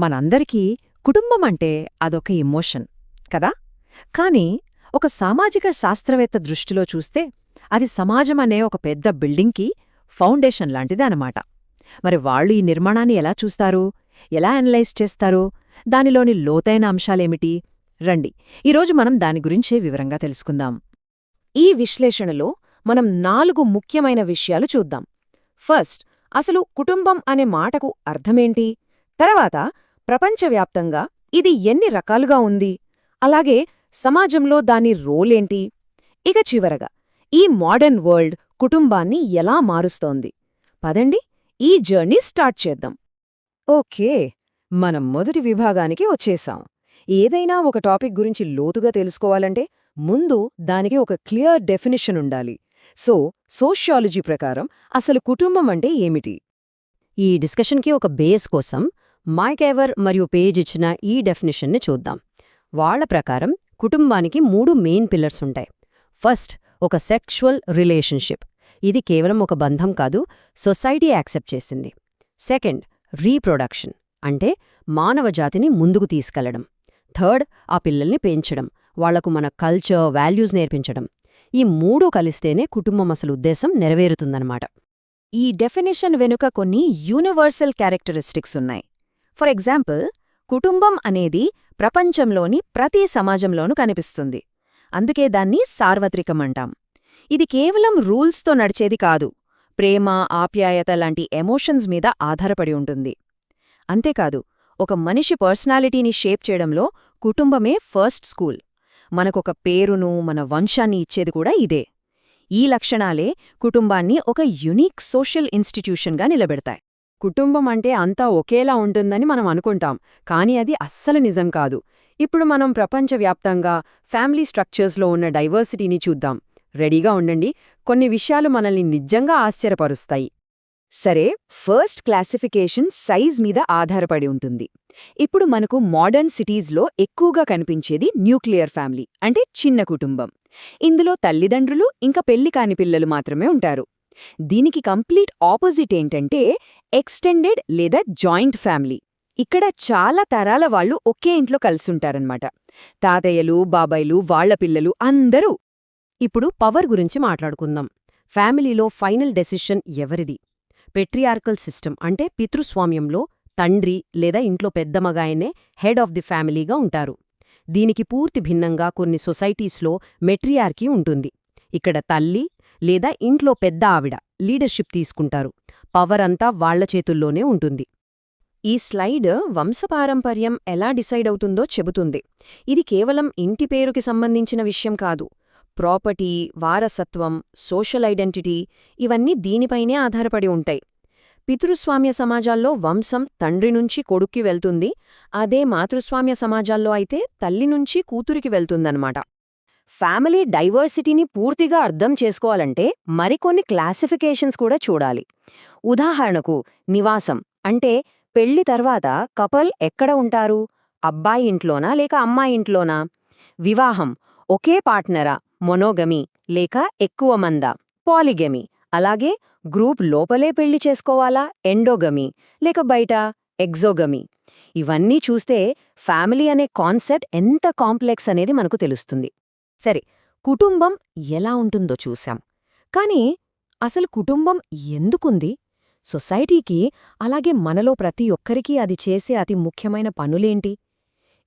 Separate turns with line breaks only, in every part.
మనందరికీ కుటుంబమంటే అదొక ఎమోషన్ కదా. కాని ఒక సామాజిక శాస్త్రవేత్త దృష్టిలో చూస్తే అది సమాజమనే ఒక పెద్ద బిల్డింగ్కి ఫౌండేషన్ లాంటిదే అనమాట. మరి వాళ్ళు ఈ నిర్మాణాన్ని ఎలా చూస్తారు, ఎలా అనలైజ్ చేస్తారు, దానిలోని లోతైన అంశాలేమిటి? రండి, ఈరోజు మనం దాని గురించే వివరంగా తెలుసుకుందాం.
ఈ విశ్లేషణలో మనం 4 ముఖ్యమైన విషయాలు చూద్దాం. ఫస్ట్, అసలు కుటుంబం అనే మాటకు అర్థమేంటి? తర్వాత, ప్రపంచవ్యాప్తంగా ఇది ఎన్ని రకాలుగా ఉంది, అలాగే సమాజంలో దాని రోలేంటి? ఇక చివరగా, ఈ మోడర్న్ వరల్డ్ కుటుంబాన్ని ఎలా మారుస్తోంది? పదండి, ఈ జర్నీ స్టార్ట్ చేద్దాం.
ఓకే, మనం మొదటి విభాగానికి వచ్చేసాం. ఏదైనా ఒక టాపిక్ గురించి లోతుగా తెలుసుకోవాలంటే ముందు దానికి ఒక క్లియర్ డెఫినిషన్ ఉండాలి. సోషియాలజీ ప్రకారం అసలు కుటుంబం అంటే ఏమిటి? ఈ డిస్కషన్కి ఒక బేస్ కోసం మైక్ ఎవర్ మరియు పేజ్ ఇచ్చిన ఈ డెఫినిషన్ని చూద్దాం. వాళ్ల ప్రకారం కుటుంబానికి 3 మెయిన్ పిల్లర్స్ ఉంటాయి. ఫస్ట్, ఒక సెక్షువల్ రిలేషన్షిప్. ఇది కేవలం ఒక బంధం కాదు, సొసైటీ యాక్సెప్ట్ చేసింది. సెకండ్, రీప్రొడక్షన్, అంటే మానవ జాతిని ముందుకు తీసుకెళ్లడం. థర్డ్, ఆ పిల్లల్ని పెంచడం, వాళ్లకు మన కల్చర్, వాల్యూస్ నేర్పించడం. ఈ 3 కలిస్తేనే కుటుంబం అసలు ఉద్దేశం నెరవేరుతుందన్నమాట.
ఈ డెఫినిషన్ వెనుక కొన్ని యూనివర్సల్ క్యారెక్టరిస్టిక్స్ ఉన్నాయి. ఫర్ ఎగ్జాంపుల్, కుటుంబం అనేది ప్రపంచంలోని ప్రతి సమాజంలోనూ కనిపిస్తుంది. అందుకే దాన్ని సార్వత్రికమంటాం. ఇది కేవలం రూల్స్తో నడిచేది కాదు, ప్రేమ, ఆప్యాయత లాంటి ఎమోషన్స్ మీద ఆధారపడి ఉంటుంది. అంతేకాదు, ఒక మనిషి పర్సనాలిటీని షేప్ చేయడంలో కుటుంబమే ఫస్ట్ స్కూల్. మనకొక పేరును, మన వంశాన్ని ఇచ్చేది కూడా ఇదే. ఈ లక్షణాలే కుటుంబాన్ని ఒక యునీక్ సోషల్ ఇన్స్టిట్యూషన్గా నిలబెడతాయి.
కుటుంబం అంటే అంతా ఒకేలా ఉంటుందని మనం అనుకుంటాం, కానీ అది అస్సలు నిజం కాదు. ఇప్పుడు మనం ప్రపంచవ్యాప్తంగా ఫ్యామిలీ స్ట్రక్చర్స్లో ఉన్న డైవర్సిటీని చూద్దాం. రెడీగా ఉండండి, కొన్ని విషయాలు మనల్ని నిజంగా ఆశ్చర్యపరుస్తాయి.
సరే, ఫస్ట్ క్లాసిఫికేషన్ సైజ్ మీద ఆధారపడి ఉంటుంది. ఇప్పుడు మనకు మోడర్న్ సిటీస్లో ఎక్కువగా కనిపించేది న్యూక్లియర్ ఫ్యామిలీ, అంటే చిన్న కుటుంబం. ఇందులో తల్లిదండ్రులు ఇంకా పెళ్లి కాని పిల్లలు మాత్రమే ఉంటారు. దీనికి కంప్లీట్ ఆపోజిట్ ఏంటంటే ఎక్స్టెండెడ్ లేదా జాయింట్ ఫ్యామిలీ. ఇక్కడ చాలా తరాల వాళ్ళు ఒకే ఇంట్లో కలుసుంటారన్నమాట. తాతయ్యలు, బాబాయ్లు, వాళ్ల పిల్లలు అందరూ.
ఇప్పుడు పవర్ గురించి మాట్లాడుకుందాం. ఫ్యామిలీలో ఫైనల్ డెసిషన్ ఎవరిది? పెట్రియార్కల్ సిస్టమ్, అంటే పితృస్వామ్యంలో తండ్రి లేదా ఇంట్లో పెద్ద మగాయనే హెడ్ ఆఫ్ ది ఫ్యామిలీగా ఉంటారు. దీనికి పూర్తి భిన్నంగా కొన్ని సొసైటీస్లో మెట్రియార్కీ ఉంటుంది. ఇక్కడ తల్లి లేదా ఇంట్లో పెద్ద ఆవిడ లీడర్షిప్ తీసుకుంటారు. పవర్ అంతా వాళ్ల చేతుల్లోనే ఉంటుంది.
ఈ స్లైడ్ వంశపారంపర్యం ఎలా డిసైడ్ అవుతుందో చెబుతుంది. ఇది కేవలం ఇంటి పేరుకి సంబంధించిన విషయం కాదు. ప్రాపర్టీ, వారసత్వం, సోషల్ ఐడెంటిటీ ఇవన్నీ దీనిపైనే ఆధారపడి ఉంటాయి. పితృస్వామ్య సమాజాల్లో వంశం తండ్రి నుంచి కొడుక్కి వెళ్తుంది. అదే మాతృస్వామ్య సమాజాల్లో అయితే తల్లి నుంచి కూతురికి వెళ్తుందన్నమాట.
ఫ్యామిలీ డైవర్సిటీని పూర్తిగా అర్థం చేసుకోవాలంటే మరికొన్ని క్లాసిఫికేషన్స్ కూడా చూడాలి. ఉదాహరణకు, నివాసం అంటే పెళ్లి తర్వాత కపల్ ఎక్కడ ఉంటారు? అబ్బాయి ఇంట్లోనా లేక అమ్మాయి ఇంట్లోనా? వివాహం, ఒకే పార్ట్నరా, మొనోగమి లేక ఎక్కువ మందా, పాలిగమి. అలాగే గ్రూప్ లోపలే పెళ్లి చేసుకోవాలా, ఎండోగమి లేక బయట, ఎగ్జోగమి. ఇవన్నీ చూస్తే ఫ్యామిలీ అనే కాన్సెప్ట్ ఎంత కాంప్లెక్స్ అనేది మనకు తెలుస్తుంది.
సరే, కుటుంబం ఎలా ఉంటుందో చూశాం. కానీ అసలు కుటుంబం ఎందుకుంది? సొసైటీకి, అలాగే మనలో ప్రతి ఒక్కరికీ అది చేసే అతి ముఖ్యమైన పనులేంటి?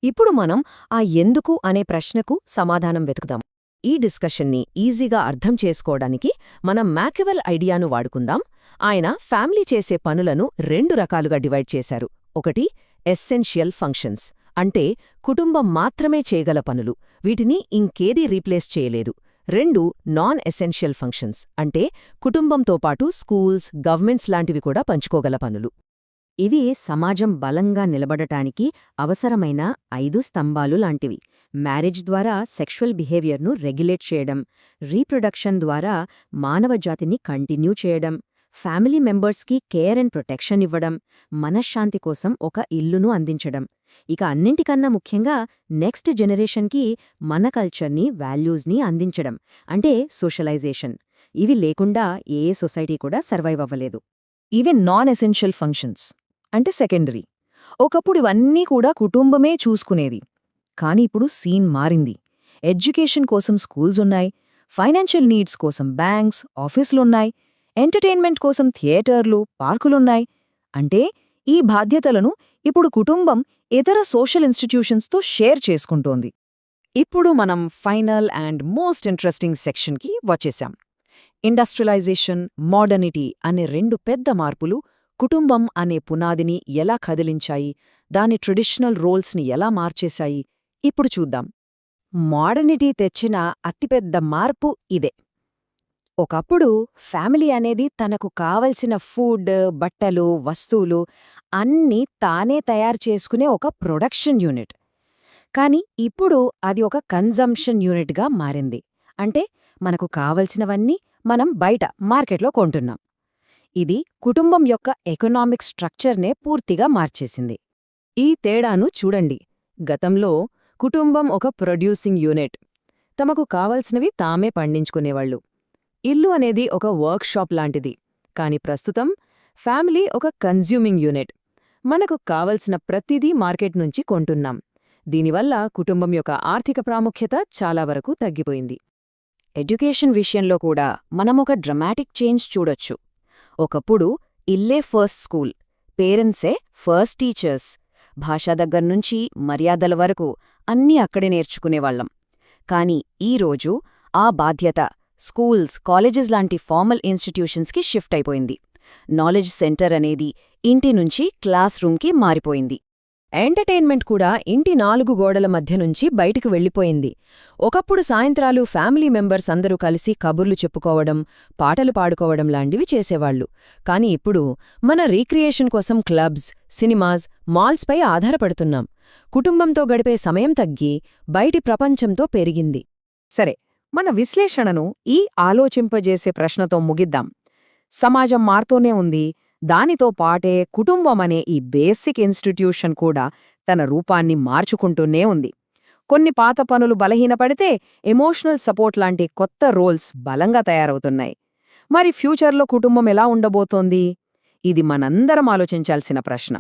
ఇప్పుడు మనం ఆ ఎందుకు అనే ప్రశ్నకు సమాధానం వెతుకుదాం. ఈ డిస్కషన్ని ఈజీగా అర్థం చేసుకోవడానికి మనం మ్యాకివెల్ ఐడియాను వాడుకుందాం. ఆయన ఫ్యామిలీ చేసే పనులను 2 రకాలుగా డివైడ్ చేశారు. ఒకటి, ఎస్సెన్షియల్ ఫంక్షన్స్, అంటే కుటుంబం మాత్రమే చేయగల పనులు, వీటిని ఇంకేదీ రీప్లేస్ చేయలేదు. 2, నాన్ ఎసెన్షియల్ ఫంక్షన్స్, అంటే కుటుంబంతో పాటు స్కూల్స్, గవర్నమెంట్స్ లాంటివి కూడా పంచుకోగల పనులు.
ఇవి సమాజం బలంగా నిలబడటానికి అవసరమైన 5 స్తంభాలు లాంటివి. మ్యారేజ్ ద్వారా సెక్షువల్ బిహేవియర్ను రెగ్యులేట్ చేయడం, రీప్రొడక్షన్ ద్వారా మానవ జాతిని కంటిన్యూ చేయడం, ఫ్యామిలీ మెంబర్స్కి కేర్ అండ్ ప్రొటెక్షన్ ఇవ్వడం, మనశ్శాంతి కోసం ఒక ఇల్లును అందించడం. ఇక అన్నింటికన్నా ముఖ్యంగా నెక్స్ట్ జనరేషన్కి మన కల్చర్ని, వాల్యూస్ని అందించడం, అంటే సోషలైజేషన్. ఇవి లేకుండా ఏ సొసైటీ కూడా సర్వైవ్ అవ్వలేదు.
ఇవి నాన్ ఎసెన్షియల్ ఫంక్షన్స్, అంటే సెకండరీ. ఒకప్పుడు ఇవన్నీ కూడా కుటుంబమే చూసుకునేది. కాని ఇప్పుడు సీన్ మారింది. ఎడ్యుకేషన్ కోసం స్కూల్సున్నాయి, ఫైనాన్షియల్ నీడ్స్ కోసం బ్యాంక్స్, ఆఫీసులున్నాయి, ఎంటర్టైన్మెంట్ కోసం థియేటర్లు, పార్కులున్నాయి. అంటే ఈ బాధ్యతలను ఇప్పుడు కుటుంబం ఇతర సోషల్ ఇన్స్టిట్యూషన్స్తో షేర్ చేసుకుంటోంది. ఇప్పుడు మనం ఫైనల్ అండ్ మోస్ట్ ఇంట్రెస్టింగ్ సెక్షన్కి వచ్చేశాం. ఇండస్ట్రియలైజేషన్, మోడర్నిటీ అనే రెండు పెద్ద మార్పులు కుటుంబం అనే పునాదిని ఎలా కదిలించాయి, దాని ట్రెడిషనల్ రోల్స్ని ఎలా మార్చేశాయి, ఇప్పుడు చూద్దాం. మోడర్నిటీ తెచ్చిన అతిపెద్ద మార్పు ఇదే. ఒకప్పుడు ఫ్యామిలీ అనేది తనకు కావలసిన ఫుడ్, బట్టలు, వస్తువులు అన్నీ తానే తయారు చేసుకునే ఒక ప్రొడక్షన్ యూనిట్. కాని ఇప్పుడు అది ఒక కన్జంప్షన్ యూనిట్గా మారింది. అంటే మనకు కావలసినవన్నీ మనం బయట మార్కెట్లో కొంటున్నాం. ఇది కుటుంబం యొక్క ఎకనామిక్ స్ట్రక్చర్నే పూర్తిగా మార్చేసింది. ఈ తేడాను చూడండి. గతంలో కుటుంబం ఒక ప్రొడ్యూసింగ్ యూనిట్. తమకు కావలసినవి తామే పండించుకునేవాళ్లు. ఇల్లు అనేది ఒక వర్క్షాప్ లాంటిది. కాని ప్రస్తుతం ఫ్యామిలీ ఒక కన్జ్యూమింగ్ యూనిట్. మనకు కావలసిన ప్రతిదీ మార్కెట్ నుంచి కొంటున్నాం. దీనివల్ల కుటుంబం యొక్క ఆర్థిక ప్రాముఖ్యత చాలా వరకు తగ్గిపోయింది. ఎడ్యుకేషన్ విషయంలో కూడా మనమొక డ్రమాటిక్ చేంజ్ చూడొచ్చు. ఒకప్పుడు ఇల్లే ఫస్ట్ స్కూల్, పేరెంట్సే ఫస్ట్ టీచర్స్. భాష దగ్గర్నుంచి మర్యాదల వరకు అన్నీ అక్కడే నేర్చుకునేవాళ్లం. కాని ఈరోజు ఆ బాధ్యత స్కూల్స్, కాలేజెస్ లాంటి ఫార్మల్ ఇన్స్టిట్యూషన్స్కి షిఫ్ట్ అయిపోయింది. నాలెడ్జ్ సెంటర్ అనేది ఇంటి నుంచి క్లాస్ రూమ్కి మారిపోయింది. ఎంటర్టైన్మెంట్ కూడా ఇంటి 4 గోడల మధ్య నుంచి బయటికి వెళ్ళిపోయింది. ఒకప్పుడు సాయంత్రాలు ఫ్యామిలీ మెంబర్స్ అందరూ కలిసి కబుర్లు చెప్పుకోవడం, పాటలు పాడుకోవడం లాంటివి చేసేవాళ్లు. కాని ఇప్పుడు మన రీక్రియేషన్ కోసం క్లబ్స్, సినిమాస్, మాల్స్పై ఆధారపడుతున్నాం. కుటుంబంతో గడిపే సమయం తగ్గి బయటి ప్రపంచంతో పెరిగింది.
సరే, మన విశ్లేషణను ఈ ఆలోచింపజేసే ప్రశ్నతో ముగిద్దాం. సమాజం మారుతూనే ఉంది. దానితో పాటే కుటుంబమనే ఈ బేసిక్ ఇన్స్టిట్యూషన్ కూడా తన రూపాన్ని మార్చుకుంటూనే ఉంది. కొన్ని పాత పనులు బలహీనపడితే ఎమోషనల్ సపోర్ట్ లాంటి కొత్త రోల్స్ బలంగా తయారవుతున్నాయి. మరి ఫ్యూచర్లో కుటుంబం ఎలా ఉండబోతోంది? ఇది మనందరం ఆలోచించాల్సిన ప్రశ్న.